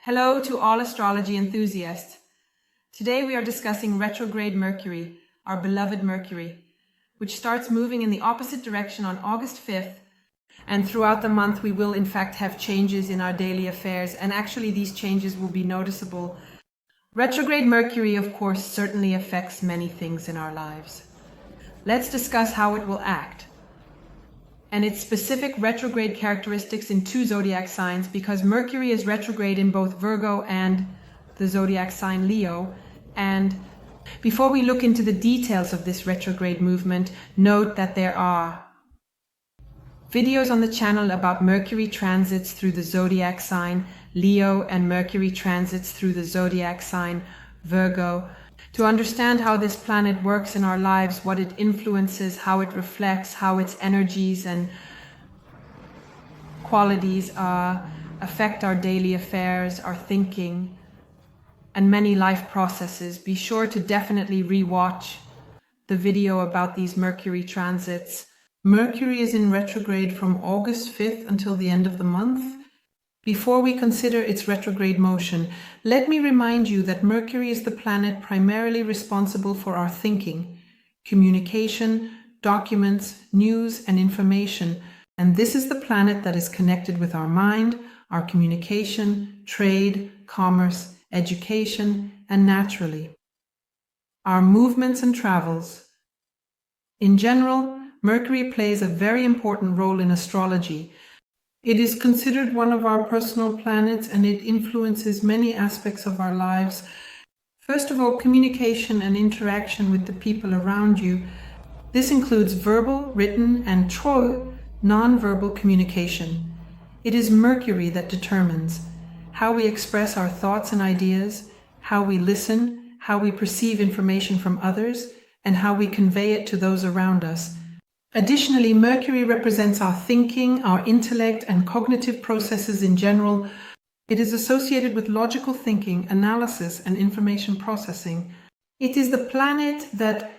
Hello to all astrology enthusiasts. Today we are discussing retrograde Mercury, our beloved Mercury, which starts moving in the opposite direction on August 5th. And throughout the month we will in fact have changes in our daily affairs, and actually these changes will be noticeable. Retrograde Mercury, of course, certainly affects many things in our lives. Let's discuss how it will act and its specific retrograde characteristics in two zodiac signs, because Mercury is retrograde in both Virgo and the zodiac sign Leo. And before we look into the details of this retrograde movement, note that there are videos on the channel about Mercury transits through the zodiac sign Leo and Mercury transits through the zodiac sign Virgo. To understand how this planet works in our lives, what it influences, how it reflects, how its energies and qualities affect our daily affairs, our thinking, and many life processes, be sure to definitely re-watch the video about these Mercury transits. Mercury is in retrograde from August 5th until the end of the month. Before we consider its retrograde motion, let me remind you that Mercury is the planet primarily responsible for our thinking, communication, documents, news, and information. And this is the planet that is connected with our mind, our communication, trade, commerce, education, and naturally, our movements and travels. In general, Mercury plays a very important role in astrology. It is considered one of our personal planets, and it influences many aspects of our lives. First of all, communication and interaction with the people around you. This includes verbal, written, and non-verbal communication. It is Mercury that determines how we express our thoughts and ideas, how we listen, how we perceive information from others, and how we convey it to those around us. Additionally, Mercury represents our thinking, our intellect, and cognitive processes in general. It is associated with logical thinking, analysis, and information processing. It is the planet that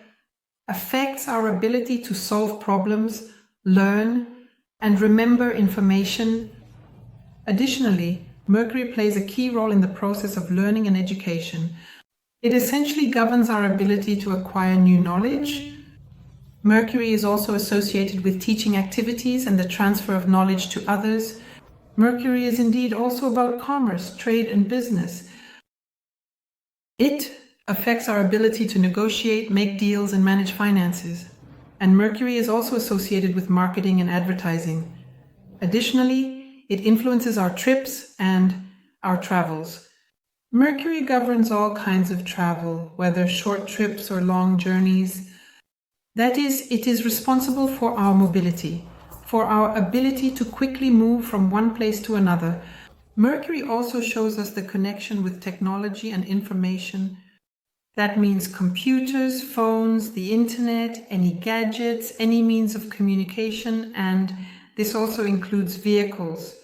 affects our ability to solve problems, learn, and remember information. Additionally, Mercury plays a key role in the process of learning and education. It essentially governs our ability to acquire new knowledge. Mercury is also associated with teaching activities and the transfer of knowledge to others. Mercury is indeed also about commerce, trade, and business. It affects our ability to negotiate, make deals, and manage finances. And Mercury is also associated with marketing and advertising. Additionally, it influences our trips and our travels. Mercury governs all kinds of travel, whether short trips or long journeys. That is, it is responsible for our mobility, for our ability to quickly move from one place to another. Mercury also shows us the connection with technology and information. That means computers, phones, the internet, any gadgets, any means of communication, and this also includes vehicles.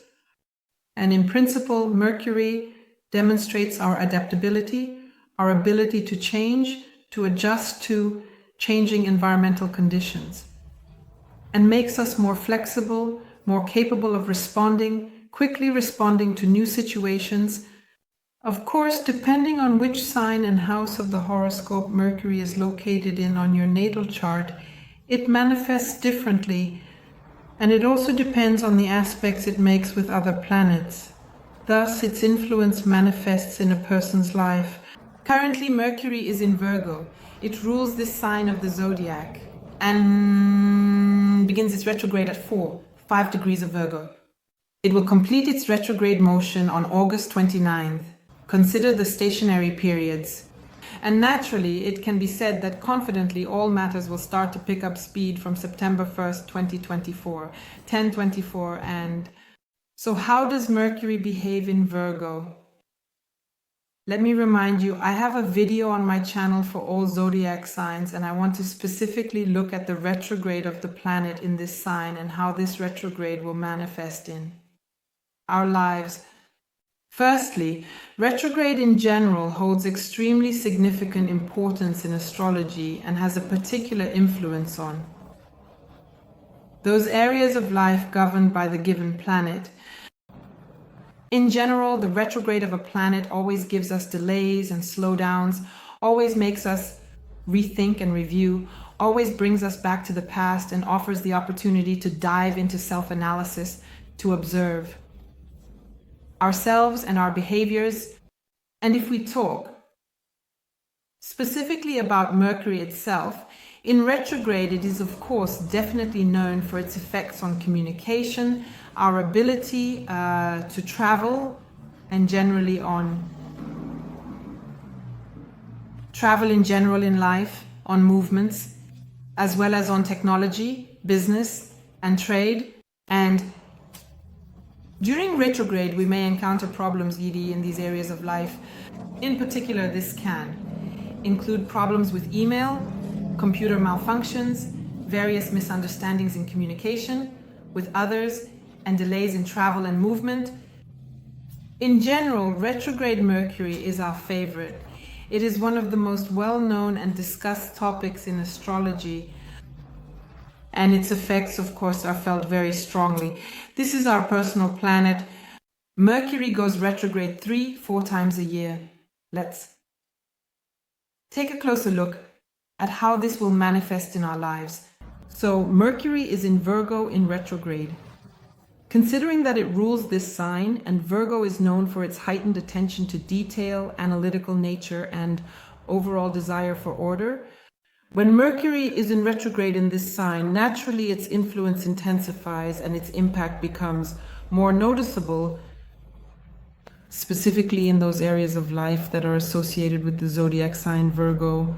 And in principle, Mercury demonstrates our adaptability, our ability to change, to adjust to changing environmental conditions, and makes us more flexible, more capable of quickly responding to new situations. Of course, depending on which sign and house of the horoscope Mercury is located in on your natal chart, it manifests differently, and it also depends on the aspects it makes with other planets. Thus, its influence manifests in a person's life. Currently, Mercury is in Virgo. It rules this sign of the zodiac and begins its retrograde at 5 degrees of Virgo. It will complete its retrograde motion on August 29th. Consider the stationary periods. And naturally, it can be said that confidently all matters will start to pick up speed from September 1st, 2024, 10/24. And so how does Mercury behave in Virgo? Let me remind you, I have a video on my channel for all zodiac signs, and I want to specifically look at the retrograde of the planet in this sign and how this retrograde will manifest in our lives. Firstly, retrograde in general holds extremely significant importance in astrology and has a particular influence on those areas of life governed by the given planet. In general, the retrograde of a planet always gives us delays and slowdowns, always makes us rethink and review, always brings us back to the past and offers the opportunity to dive into self-analysis, to observe ourselves and our behaviors. And if we talk specifically about Mercury itself, in retrograde it is of course definitely known for its effects on communication, our ability to travel, and generally on travel in general in life, on movements, as well as on technology, business, and trade. And during retrograde, we may encounter problems, Edie, in these areas of life. In particular, this can include problems with email, computer malfunctions, various misunderstandings in communication with others, and delays in travel and movement. In general, retrograde Mercury is our favorite. It is one of the most well-known and discussed topics in astrology, and its effects, of course, are felt very strongly. This is our personal planet. Mercury goes retrograde 3-4 times a year. Let's take a closer look at how this will manifest in our lives. So, Mercury is in Virgo in retrograde. Considering that it rules this sign, and Virgo is known for its heightened attention to detail, analytical nature, and overall desire for order, when Mercury is in retrograde in this sign, naturally its influence intensifies and its impact becomes more noticeable, specifically in those areas of life that are associated with the zodiac sign Virgo.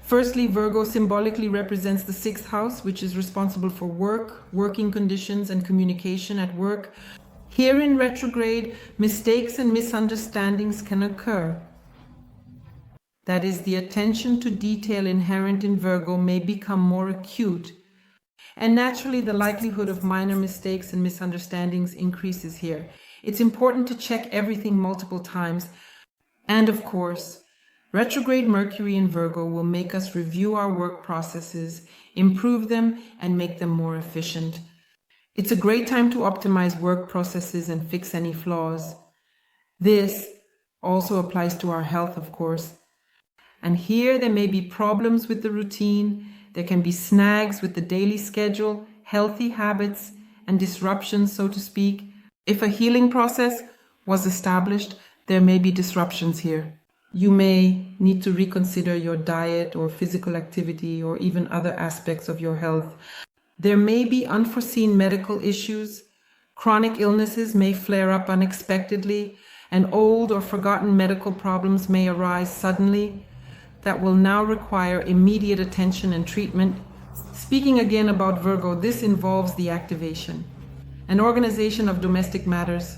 Firstly, Virgo symbolically represents the 6th house, which is responsible for work, working conditions, and communication at work. Here in retrograde, mistakes and misunderstandings can occur. That is, the attention to detail inherent in Virgo may become more acute, and naturally the likelihood of minor mistakes and misunderstandings increases here. It's important to check everything multiple times, and of course, retrograde Mercury in Virgo will make us review our work processes, improve them, and make them more efficient. It's a great time to optimize work processes and fix any flaws. This also applies to our health, of course. And here there may be problems with the routine, there can be snags with the daily schedule, healthy habits, and disruptions, so to speak. If a healing process was established, there may be disruptions here. You may need to reconsider your diet or physical activity or even other aspects of your health. There may be unforeseen medical issues. Chronic illnesses may flare up unexpectedly, and old or forgotten medical problems may arise suddenly that will now require immediate attention and treatment. Speaking again about Virgo, this involves the activation and organization of domestic matters.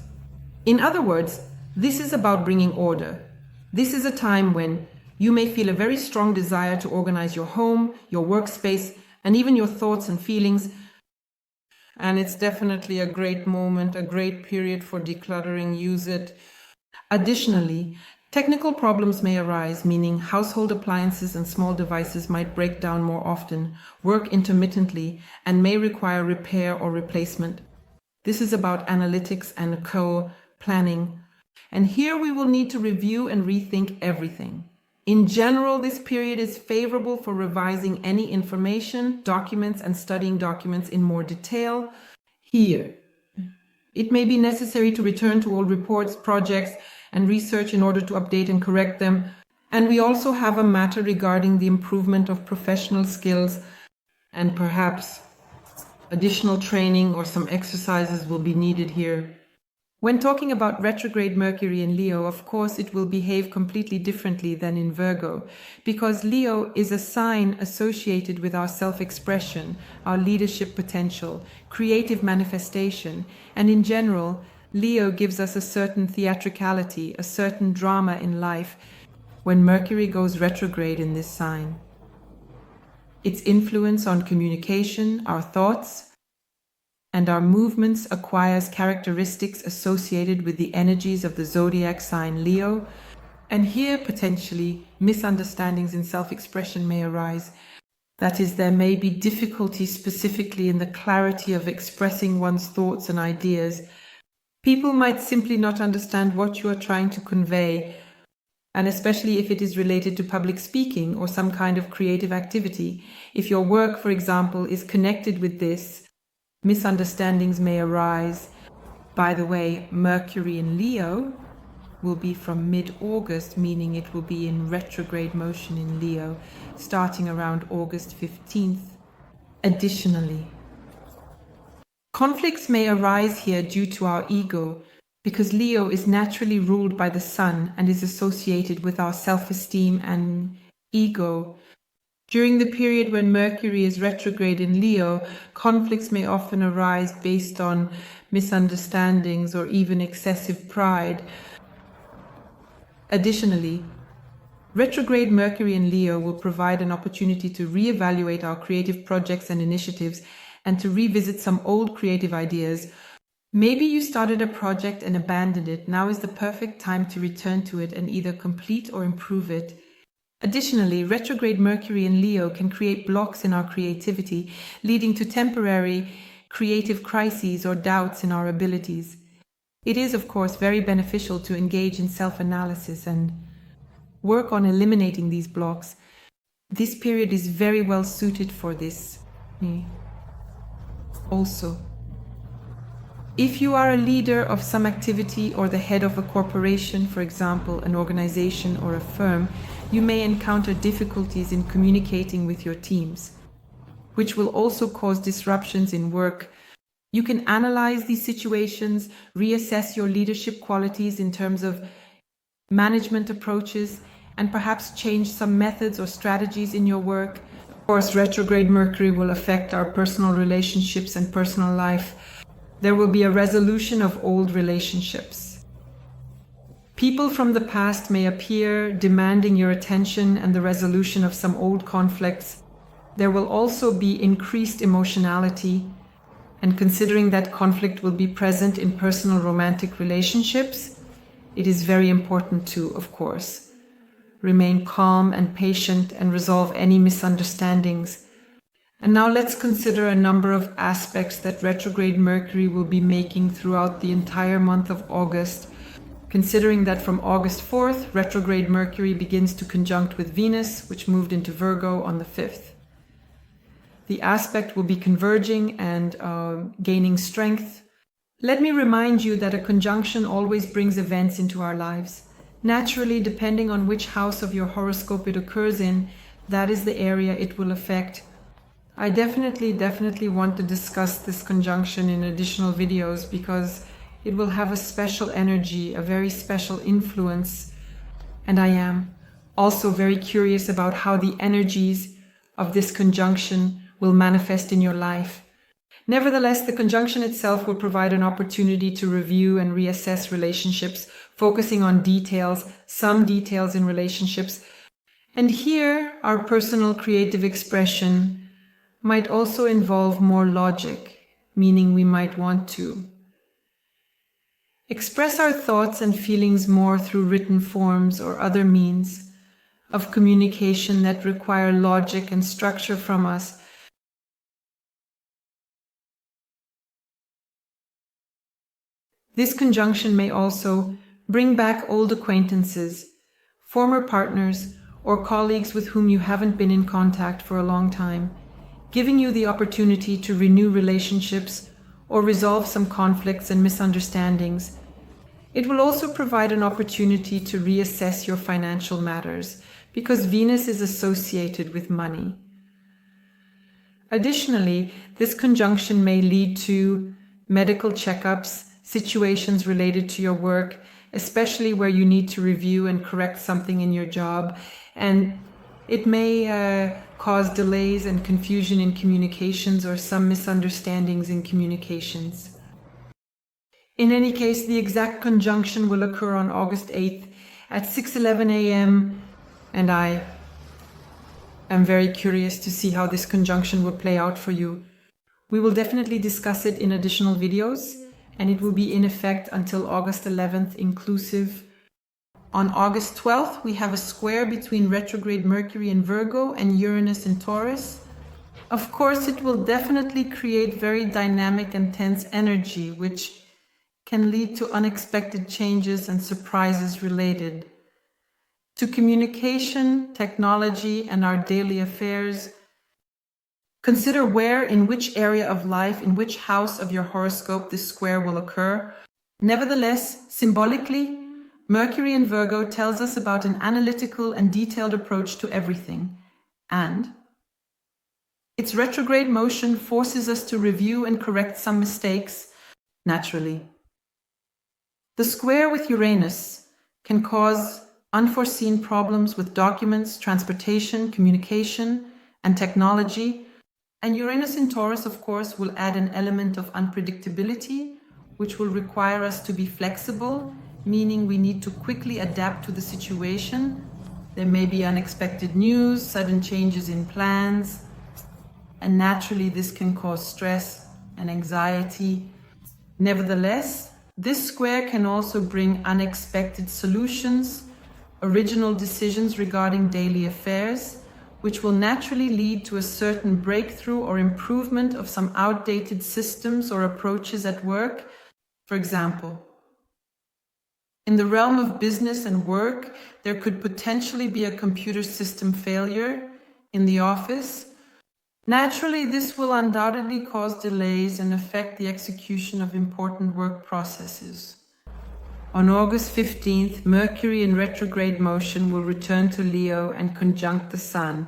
In other words, this is about bringing order. This is a time when you may feel a very strong desire to organize your home, your workspace, and even your thoughts and feelings. And it's definitely a great moment, a great period for decluttering. Use it. Additionally, technical problems may arise, meaning household appliances and small devices might break down more often, work intermittently, and may require repair or replacement. This is about analytics and co-planning. And here we will need to review and rethink everything. In general, this period is favorable for revising any information, documents, and studying documents in more detail. Here, it may be necessary to return to old reports, projects, and research in order to update and correct them. And we also have a matter regarding the improvement of professional skills, and perhaps additional training or some exercises will be needed here. When talking about retrograde Mercury in Leo, of course, it will behave completely differently than in Virgo, because Leo is a sign associated with our self-expression, our leadership potential, creative manifestation, and in general, Leo gives us a certain theatricality, a certain drama in life when Mercury goes retrograde in this sign. Its influence on communication, our thoughts, and our movements acquires characteristics associated with the energies of the zodiac sign Leo, and here potentially misunderstandings in self-expression may arise. That is, there may be difficulty specifically in the clarity of expressing one's thoughts and ideas. People might simply not understand what you are trying to convey, and especially if it is related to public speaking or some kind of creative activity. If your work, for example, is connected with this, misunderstandings may arise. By the way, Mercury in Leo will be from mid-August, meaning it will be in retrograde motion in Leo, starting around August 15th. Additionally, conflicts may arise here due to our ego, because Leo is naturally ruled by the sun and is associated with our self-esteem and ego. During the period when Mercury is retrograde in Leo, conflicts may often arise based on misunderstandings or even excessive pride. Additionally, retrograde Mercury in Leo will provide an opportunity to reevaluate our creative projects and initiatives and to revisit some old creative ideas. Maybe you started a project and abandoned it. Now is the perfect time to return to it and either complete or improve it. Additionally, retrograde Mercury in Leo can create blocks in our creativity, leading to temporary creative crises or doubts in our abilities. It is, of course, very beneficial to engage in self-analysis and work on eliminating these blocks. This period is very well suited for this. Also, if you are a leader of some activity or the head of a corporation, for example, an organization or a firm, you may encounter difficulties in communicating with your teams, which will also cause disruptions in work. You can analyze these situations, reassess your leadership qualities in terms of management approaches, and perhaps change some methods or strategies in your work. Of course, retrograde Mercury will affect our personal relationships and personal life. There will be a resolution of old relationships. People from the past may appear, demanding your attention and the resolution of some old conflicts. There will also be increased emotionality, and considering that conflict will be present in personal romantic relationships, it is very important to, of course, remain calm and patient and resolve any misunderstandings. And now let's consider a number of aspects that retrograde Mercury will be making throughout the entire month of August, considering that from August 4th, retrograde Mercury begins to conjunct with Venus, which moved into Virgo on the 5th. The aspect will be converging and gaining strength. Let me remind you that a conjunction always brings events into our lives. Naturally, depending on which house of your horoscope it occurs in, that is the area it will affect. I definitely want to discuss this conjunction in additional videos because it will have a special energy, a very special influence. And I am also very curious about how the energies of this conjunction will manifest in your life. Nevertheless, the conjunction itself will provide an opportunity to review and reassess relationships, focusing on details, some details in relationships. And here, our personal creative expression might also involve more logic, meaning we might want to express our thoughts and feelings more through written forms or other means of communication that require logic and structure from us. This conjunction may also bring back old acquaintances, former partners, or colleagues with whom you haven't been in contact for a long time, giving you the opportunity to renew relationships or resolve some conflicts and misunderstandings. It will also provide an opportunity to reassess your financial matters, because Venus is associated with money. Additionally, this conjunction may lead to medical checkups, situations related to your work, especially where you need to review and correct something in your job, and it may cause delays and confusion in communications or some misunderstandings in communications. In any case, the exact conjunction will occur on August 8th at 6:11 a.m. and I am very curious to see how this conjunction will play out for you. We will definitely discuss it in additional videos, and it will be in effect until August 11th inclusive. On August 12th, we have a square between retrograde Mercury in Virgo and Uranus in Taurus. Of course, it will definitely create very dynamic and tense energy, which can lead to unexpected changes and surprises related to communication, technology, and our daily affairs. Consider where, in which area of life, in which house of your horoscope this square will occur. Nevertheless, symbolically, Mercury in Virgo tells us about an analytical and detailed approach to everything, and its retrograde motion forces us to review and correct some mistakes, naturally. The square with Uranus can cause unforeseen problems with documents, transportation, communication, and technology. And Uranus in Taurus, of course, will add an element of unpredictability, which will require us to be flexible, meaning we need to quickly adapt to the situation. There may be unexpected news, sudden changes in plans, and naturally this can cause stress and anxiety. Nevertheless, this square can also bring unexpected solutions, original decisions regarding daily affairs, which will naturally lead to a certain breakthrough or improvement of some outdated systems or approaches at work. For example, in the realm of business and work, there could potentially be a computer system failure in the office. Naturally, this will undoubtedly cause delays and affect the execution of important work processes. On August 15th, Mercury in retrograde motion will return to Leo and conjunct the Sun,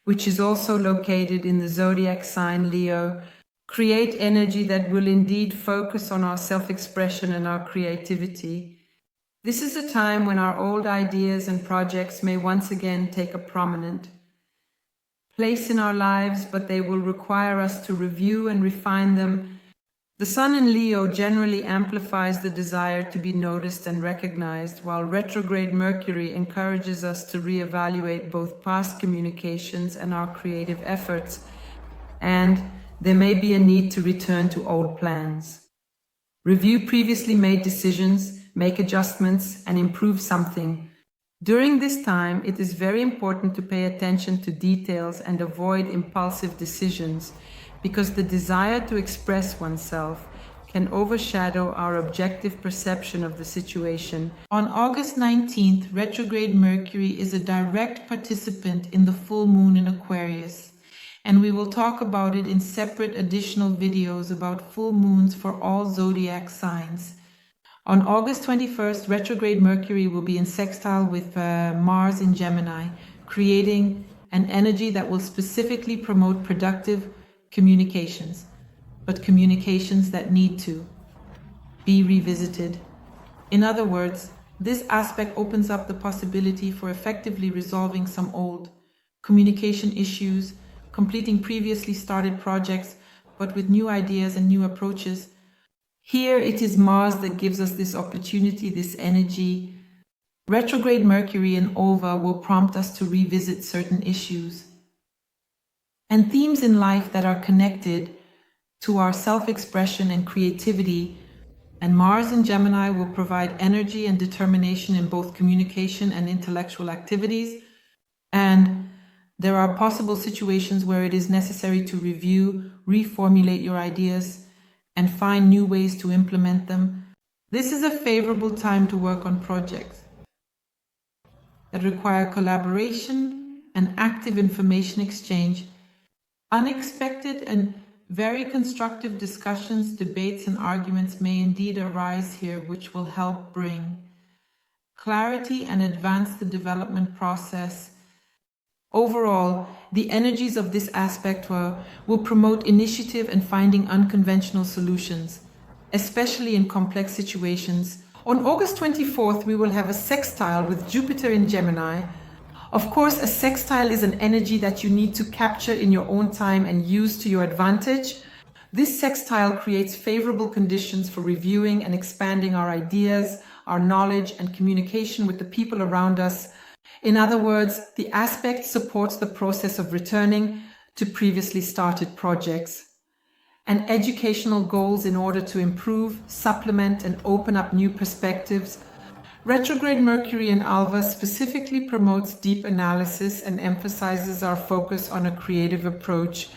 which is also located in the zodiac sign Leo, create energy that will indeed focus on our self-expression and our creativity. This is a time when our old ideas and projects may once again take a prominent place in our lives, but they will require us to review and refine them. The Sun in Leo generally amplifies the desire to be noticed and recognized, while retrograde Mercury encourages us to reevaluate both past communications and our creative efforts, and there may be a need to return to old plans. Review previously made decisions, make adjustments, and improve something. During this time, it is very important to pay attention to details and avoid impulsive decisions, because the desire to express oneself can overshadow our objective perception of the situation. On August 19th, retrograde Mercury is a direct participant in the full moon in Aquarius, and we will talk about it in separate additional videos about full moons for all zodiac signs. On August 21st, retrograde Mercury will be in sextile with Mars in Gemini, creating an energy that will specifically promote productive communications, but communications that need to be revisited. In other words, this aspect opens up the possibility for effectively resolving some old communication issues, completing previously started projects, but with new ideas and new approaches. Here it is Mars that gives us this opportunity, this energy. Retrograde Mercury in Ova will prompt us to revisit certain issues and themes in life that are connected to our self-expression and creativity. And Mars in Gemini will provide energy and determination in both communication and intellectual activities. And there are possible situations where it is necessary to review, reformulate your ideas, and find new ways to implement them. This is a favorable time to work on projects that require collaboration and active information exchange. Unexpected and very constructive discussions, debates, and arguments may indeed arise here, which will help bring clarity and advance the development process. Overall, the energies of this aspect will promote initiative and finding unconventional solutions, especially in complex situations. On August 24th, we will have a sextile with Jupiter in Gemini. Of course, a sextile is an energy that you need to capture in your own time and use to your advantage. This sextile creates favorable conditions for reviewing and expanding our ideas, our knowledge, and communication with the people around us. In other words, the aspect supports the process of returning to previously started projects and educational goals in order to improve, supplement, and open up new perspectives. Retrograde Mercury in Alva specifically promotes deep analysis and emphasizes our focus on a creative approach.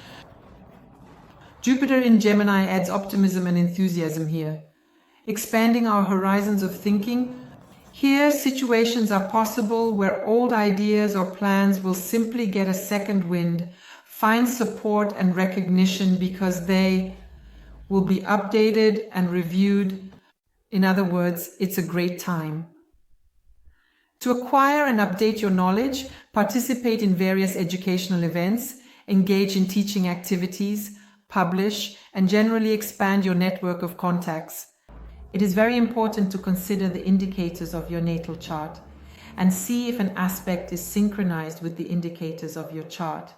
Jupiter in Gemini adds optimism and enthusiasm here. expanding our horizons of thinking. Here, situations are possible where old ideas or plans will simply get a second wind, find support and recognition because they will be updated and reviewed. In other words, it's a great time to acquire and update your knowledge, participate in various educational events, engage in teaching activities, publish, and generally expand your network of contacts. It is very important to consider the indicators of your natal chart and see if an aspect is synchronized with the indicators of your chart.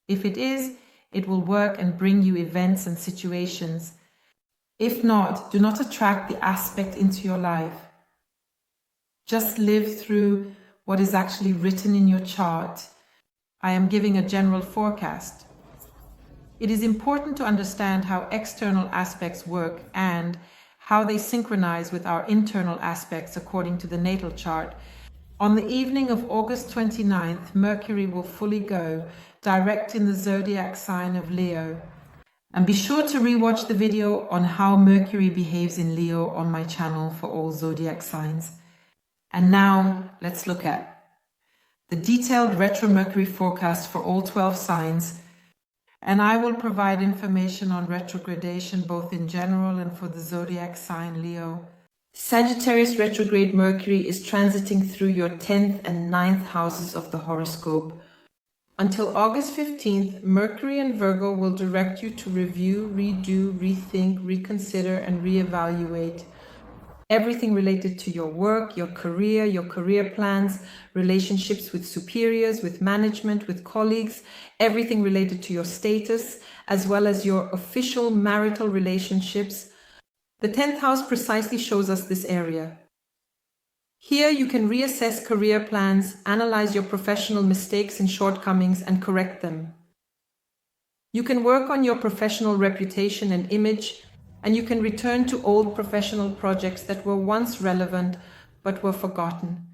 If it is, it will work and bring you events and situations. If not, do not attract the aspect into your life. Just live through what is actually written in your chart. I am giving a general forecast. It is important to understand how external aspects work and how they synchronize with our internal aspects according to the natal chart. On the evening of August 29th, Mercury will fully go direct in the zodiac sign of Leo. And be sure to rewatch the video on how Mercury behaves in Leo on my channel for all zodiac signs. And now let's look at the detailed retro Mercury forecast for all 12 signs. And I will provide information on retrogradation both in general and for the zodiac sign Leo. Sagittarius retrograde Mercury is transiting through your 10th and 9th houses of the horoscope. Until August 15th, Mercury and Virgo will direct you to review, redo, rethink, reconsider, and reevaluate everything related to your work, your career plans, relationships with superiors, with management, with colleagues, everything related to your status, as well as your official marital relationships. The 10th house precisely shows us this area. Here you can reassess career plans, analyze your professional mistakes and shortcomings, and correct them. You can work on your professional reputation and image, and you can return to old professional projects that were once relevant but were forgotten.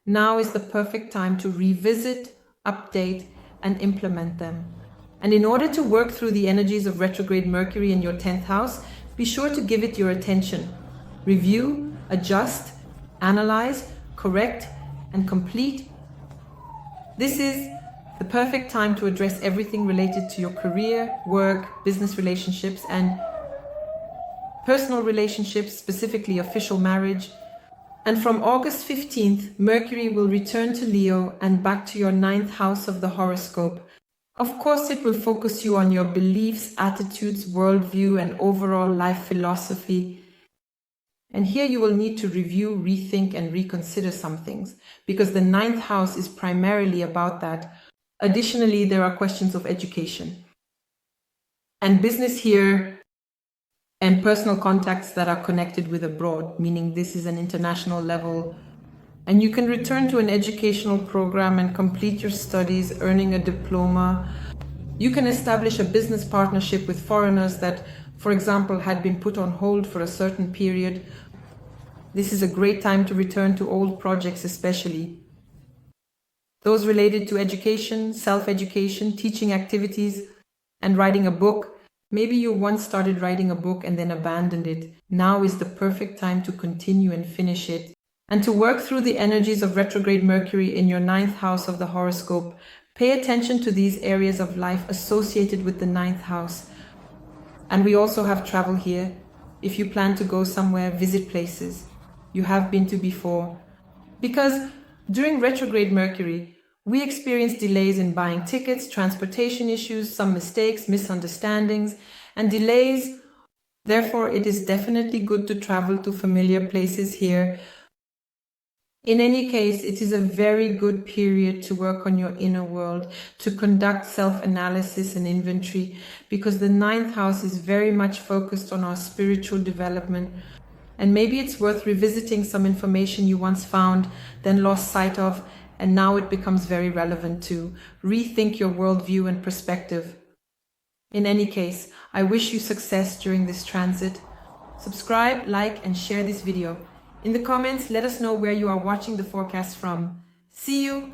Now is the perfect time to revisit, update, and implement them. And in order to work through the energies of retrograde Mercury in your 10th house, be sure to give it your attention. Review, adjust, analyze, correct, and complete. This is the perfect time to address everything related to your career, work, business relationships, and personal relationships, specifically official marriage. And from August 15th, Mercury will return to Leo and back to your 9th house of the horoscope. Of course, it will focus you on your beliefs, attitudes, worldview, and overall life philosophy. And here you will need to review, rethink, and reconsider some things, because the 9th house is primarily about that. Additionally, there are questions of education and business here, and personal contacts that are connected with abroad, meaning this is an international level. And you can return to an educational program and complete your studies, earning a diploma. You can establish a business partnership with foreigners that, for example, had been put on hold for a certain period. This is a great time to return to old projects, especially those related to education, self-education, teaching activities, and writing a book. Maybe you once started writing a book and then abandoned it. Now is the perfect time to continue and finish it. And to work through the energies of retrograde Mercury in your 9th house of the horoscope, pay attention to these areas of life associated with the 9th house. And we also have travel here. If you plan to go somewhere, visit places you have been to before. Because during retrograde Mercury, we experience delays in buying tickets, transportation issues, some mistakes, misunderstandings, and delays. Therefore, it is definitely good to travel to familiar places here. In any case, it is a very good period to work on your inner world, to conduct self-analysis and inventory, because the 9th house is very much focused on our spiritual development. And maybe it's worth revisiting some information you once found, then lost sight of, and now it becomes very relevant to rethink your worldview and perspective. In any case, I wish you success during this transit. Subscribe, like, and share this video. In the comments, let us know where you are watching the forecast from. See you!